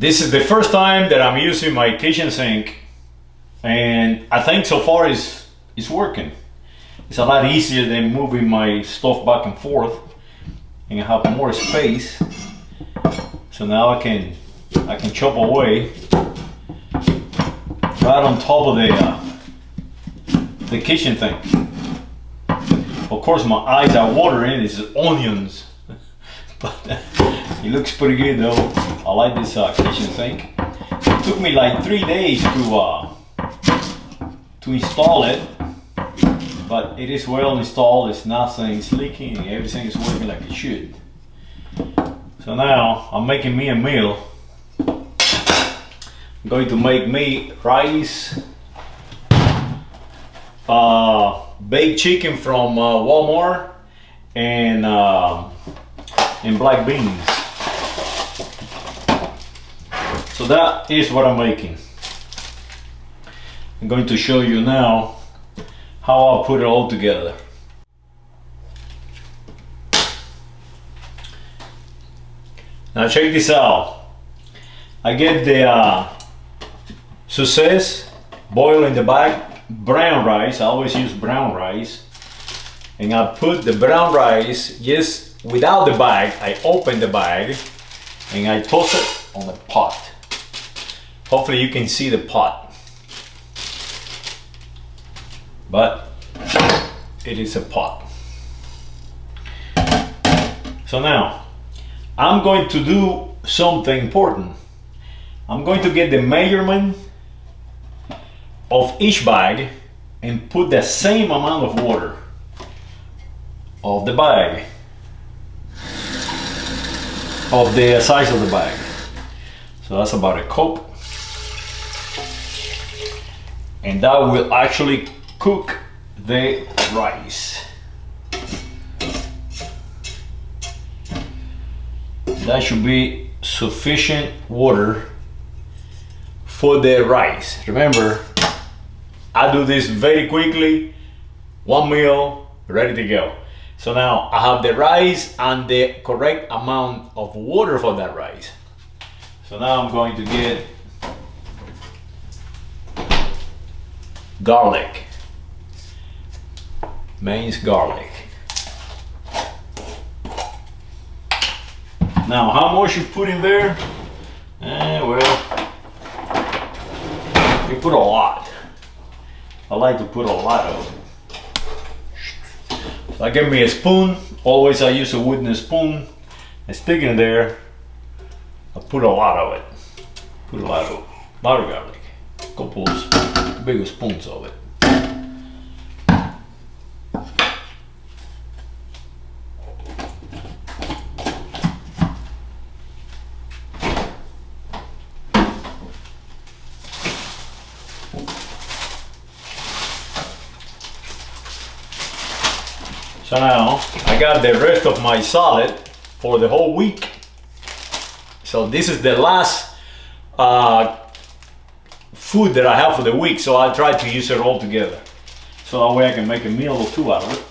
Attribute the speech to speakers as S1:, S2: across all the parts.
S1: This is the first time that I'm using my kitchen sink, and I think so far it's working. It's a lot easier than moving my stuff back and forth, and I have more space. So now I can chop away right on top of the kitchen thing. Of course, my eyes are watering. It's onions, but it looks pretty good though. I like this kitchen sink. It took me like 3 days to install it, but it is well installed. It's nothing leaking, and everything is working like it should. So now I'm making me a meal. I'm going to make me rice, baked chicken from Walmart, and black beans. So that is what I'm making. I'm going to show you now how I'll put it all together. Now check this out. I get the Success boil in the bag brown rice. I always use brown rice, and I put the brown rice just without the bag. I open the bag and I toss it on the pot. Hopefully you can see the pot, but it is a pot. So now I'm going to do something important. I'm going to get the measurement of each bag and put the same amount of water of the bag, of the size of the bag. So that's about a cup. And that will actually cook the rice. That should be sufficient water for the rice. Remember, I do this very quickly, one meal, ready to go. So now I have the rice and the correct amount of water for that rice. So now I'm going to get garlic, minced garlic. Now how much you put in there? Well, you put a lot. I like to put a lot of it. So I get me a spoon. Always I use a wooden spoon. I stick it in there. I put a lot of it. Put a lot of garlic. A couple of bigger spoons of it. So now I got the rest of my salad for the whole week. So this is the last food that I have for the week, so I'll try to use it all together. So that way I can make a meal or two out of it.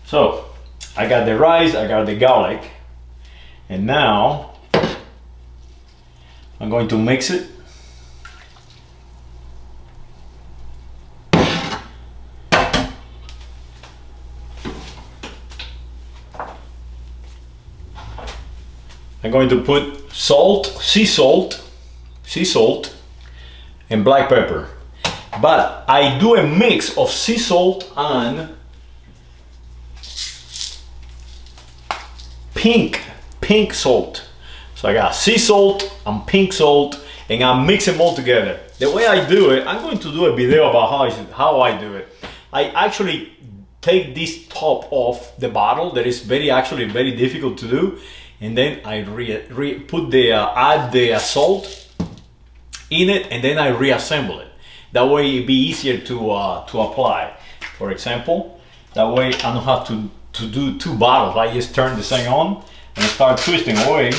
S1: So I got the rice, I got the garlic, and now I'm going to mix it. I'm going to put salt, sea salt, and black pepper. But I do a mix of sea salt and pink salt. So I got sea salt and pink salt, and I mix them all together. The way I do it, I'm going to do a video about how I do it. I actually take this top off the bottle. That is actually very difficult to do, and then I add the salt in it, and then I reassemble it. That way it'd be easier to apply. For example, that way I don't have to do 2 bottles. I just turn the thing on and start twisting away,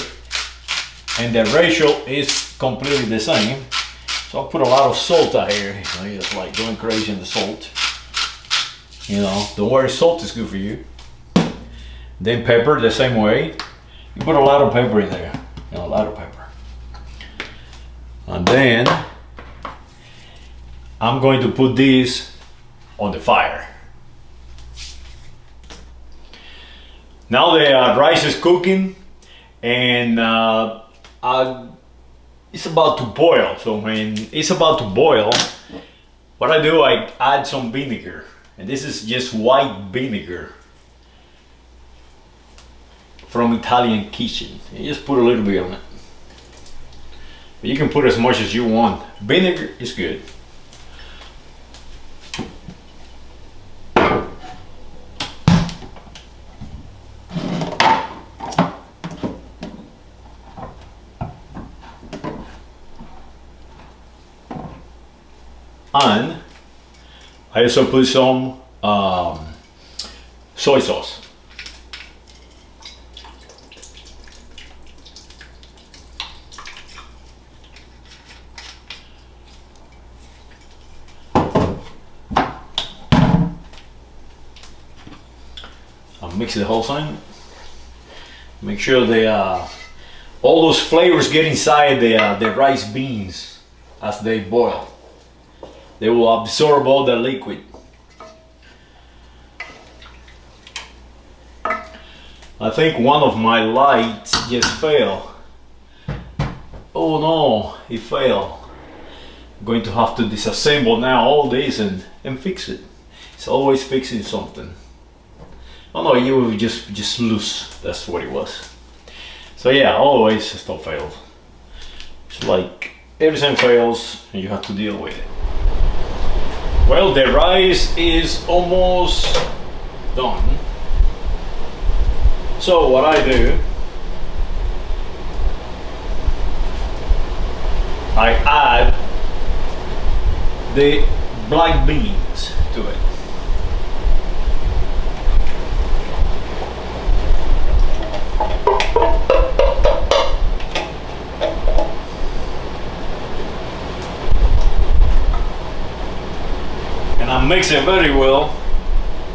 S1: and the ratio is completely the same. So I'll put a lot of salt out here. You know, just like going crazy in the salt. You know, don't worry, salt is good for you. Then pepper the same way. You put a lot of pepper in there. You know, a lot of pepper. And then I'm going to put this on the fire. Now the rice is cooking, and it's about to boil. So when it's about to boil, what I do, I add some vinegar, and this is just white vinegar from Italian kitchen. You just put a little bit on it, but you can put as much as you want. Vinegar is good. And I also put some soy sauce. I'll mix the whole thing. Make sure all those flavors get inside the rice beans as they boil. They will absorb all the liquid. I think one of my lights just fell. Oh no, it fell. I'm going to have to disassemble now all this and fix it. It's always fixing something. Oh no, you will just loose. That's what it was. So yeah, always stuff fails. It's like everything fails and you have to deal with it. Well, the rice is almost done. So what I do, I add the black beans to it. Mix it very well.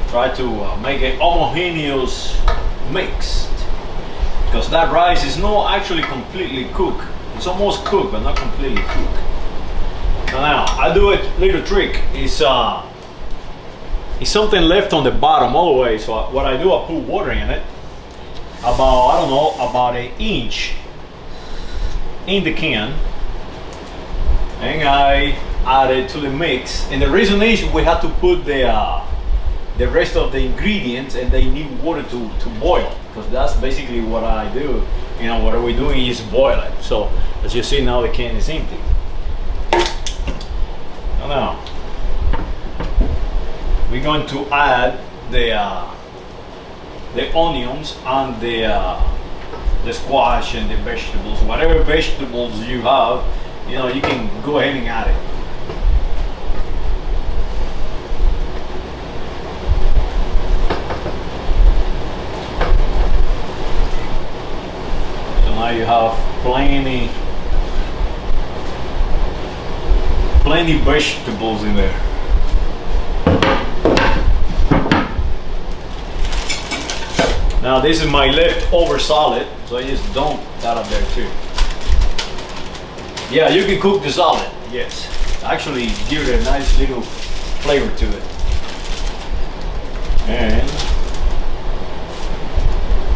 S1: Try to make it homogeneous mixed, because that rice is not actually completely cooked. It's almost cooked, but not completely cooked. Now I do a little trick. It's something left on the bottom always. So what I do, I put water in it, about, I don't know, about an inch in the can, and I add it to the mix. And the reason is we have to put the rest of the ingredients, and they need water to boil, because that's basically what I do. You know, what we're doing is boil it. So as you see now, the can is empty. Now we're going to add the onions and the squash and the vegetables. Whatever vegetables you have, you know, you can go ahead and add it. Now you have plenty vegetables in there. Now this is my leftover salad, so I just dump that up there too. Yeah, you can cook the salad, yes. Actually give it a nice little flavor to it. And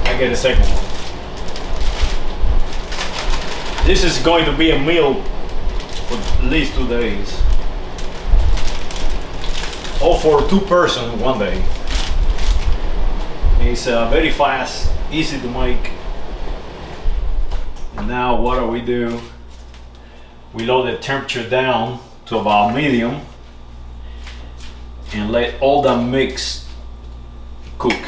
S1: I get a second one. This is going to be a meal for at least 2 days. or for 2 person one day. It's very fast, easy to make. And now what do? We lower the temperature down to about medium and let all that mix cook.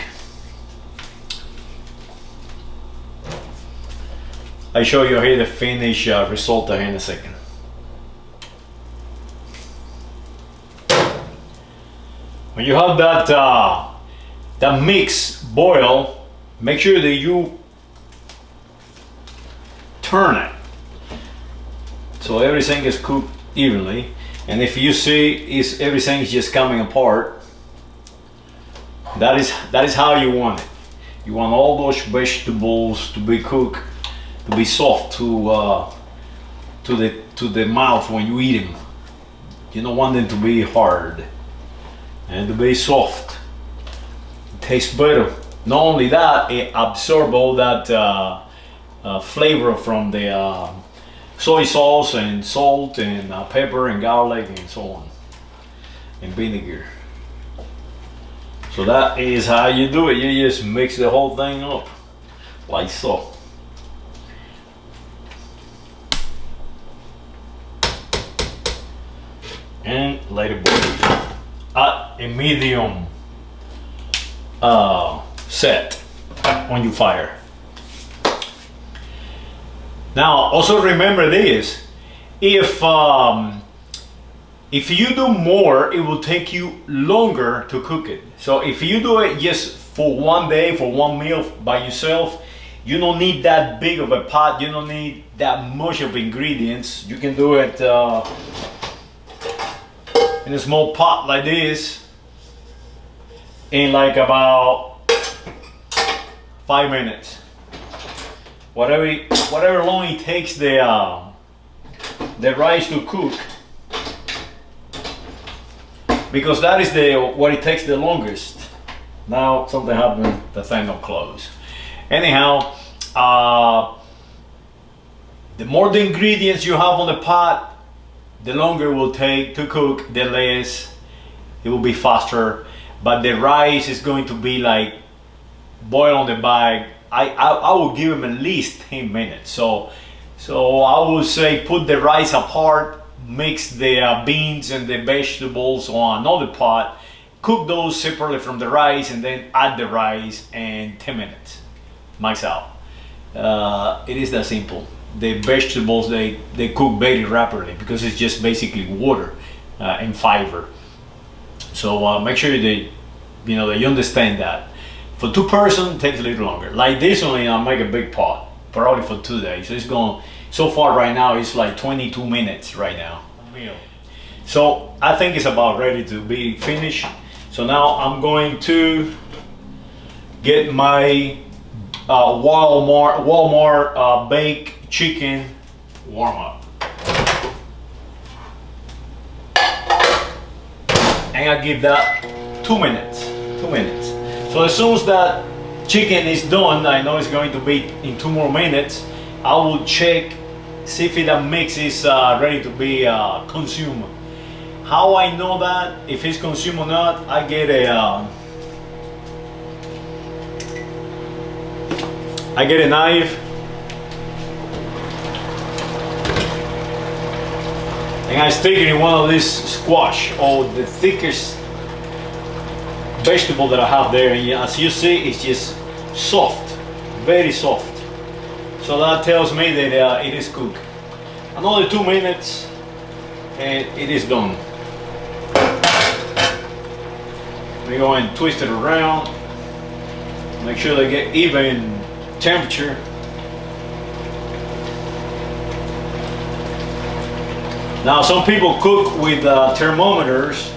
S1: I show you here the finished result here in a second. When you have that mix boil, make sure that you turn it so everything is cooked evenly. And if you see everything is just coming apart, that is how you want it. You want all those vegetables to be cooked, to be soft to the mouth when you eat them. You don't want them to be hard and to be soft. It tastes better. Not only that, it absorbs all that flavor from the soy sauce and salt and pepper and garlic and so on, and vinegar. So that is how you do it. You just mix the whole thing up like so. And let it boil at a medium set on your fire. Now also remember this, if you do more, it will take you longer to cook it. So if you do it just for one day, for one meal by yourself, you don't need that big of a pot, you don't need that much of ingredients. You can do it in a small pot like this in like about 5 minutes. Whatever long it takes the rice to cook, because that is what it takes the longest. Now something happened, the thing will close. Anyhow, the more the ingredients you have on the pot, the longer it will take to cook, the less it will be faster. But the rice is going to be like boil on the bag. I will give them at least 10 minutes. So I would say put the rice apart, mix the beans and the vegetables on another pot, cook those separately from the rice, and then add the rice in 10 minutes. Max out. It is that simple. The vegetables, they cook very rapidly because it's just basically water and fiber. So make sure that you understand that. For 2 person, it takes a little longer. Like this one, I'll make a big pot, probably for 2 days. So it's going, so far right now, it's like 22 minutes right now. So I think it's about ready to be finished. So now I'm going to get my Walmart baked chicken warm up. And I give that 2 minutes. 2 minutes. So as soon as that chicken is done, I know it's going to be in 2 more minutes, I will check, see if that mix is ready to be consumed. How I know that, if it's consumed or not, I get a knife and I stick it in one of these squash, or the thickest vegetable that I have there, and as you see, it's just soft, very soft. So that tells me that it is cooked. Another 2 minutes and it is done. We go and twist it around, make sure they get even temperature. Now some people cook with thermometers,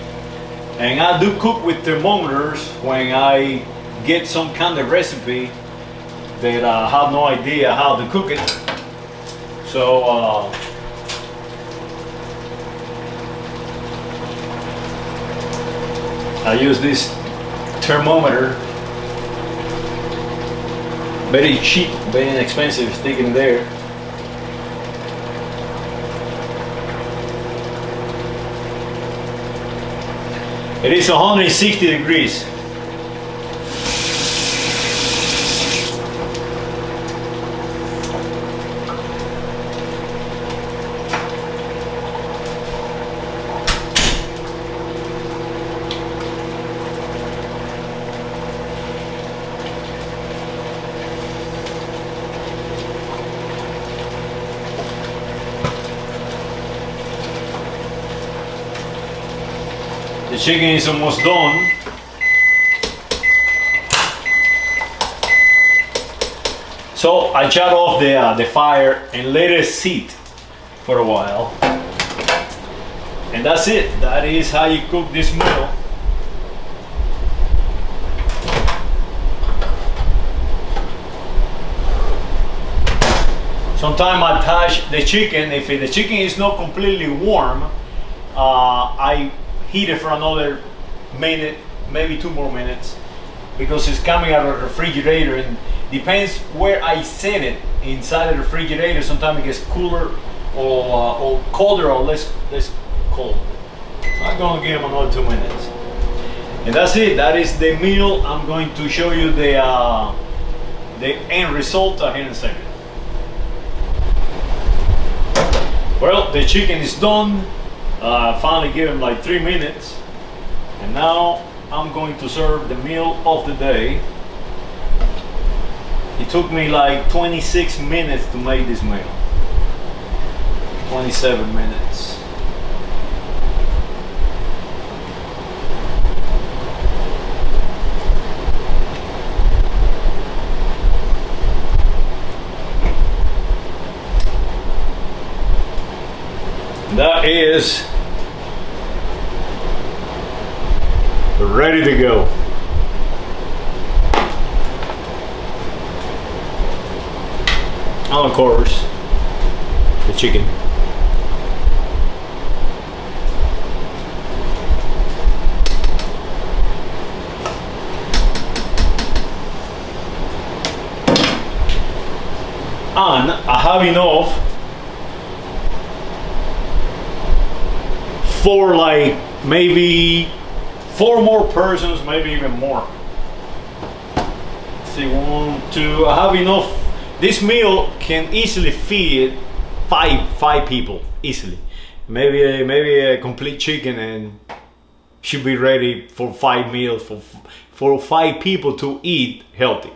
S1: and I do cook with thermometers when I get some kind of recipe that I have no idea how to cook it. So I use this thermometer, very cheap, very inexpensive, stick in there. It is 160 degrees. The chicken is almost done. So I shut off the fire and let it sit for a while. And that's it. That is how you cook this meal. Sometimes I touch the chicken. If the chicken is not completely warm, I heat it for another minute, maybe 2 more minutes, because it's coming out of the refrigerator, and depends where I set it inside the refrigerator. Sometimes it gets cooler or colder or less cold. So I'm gonna give them another 2 minutes, and that's it. That is the meal. I'm going to show you the end result here in a second. Well, the chicken is done. Finally give him like 3 minutes, and now I'm going to serve the meal of the day. It took me like 26 minutes to make this meal. 27 minutes. That is ready to go. And of course, the chicken. And I have enough for like maybe 4 more persons, maybe even more. Let's see, 1, 2. I have enough. This meal can easily feed five people easily. Maybe a complete chicken and should be ready for 5 meals for 5 people to eat healthy.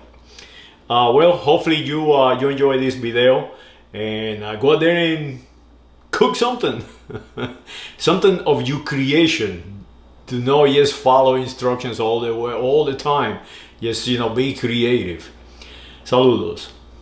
S1: Well, hopefully you enjoy this video, and go out there and cook something. Something of your creation. To know, yes, follow instructions all the way, all the time. Yes, be creative. Saludos.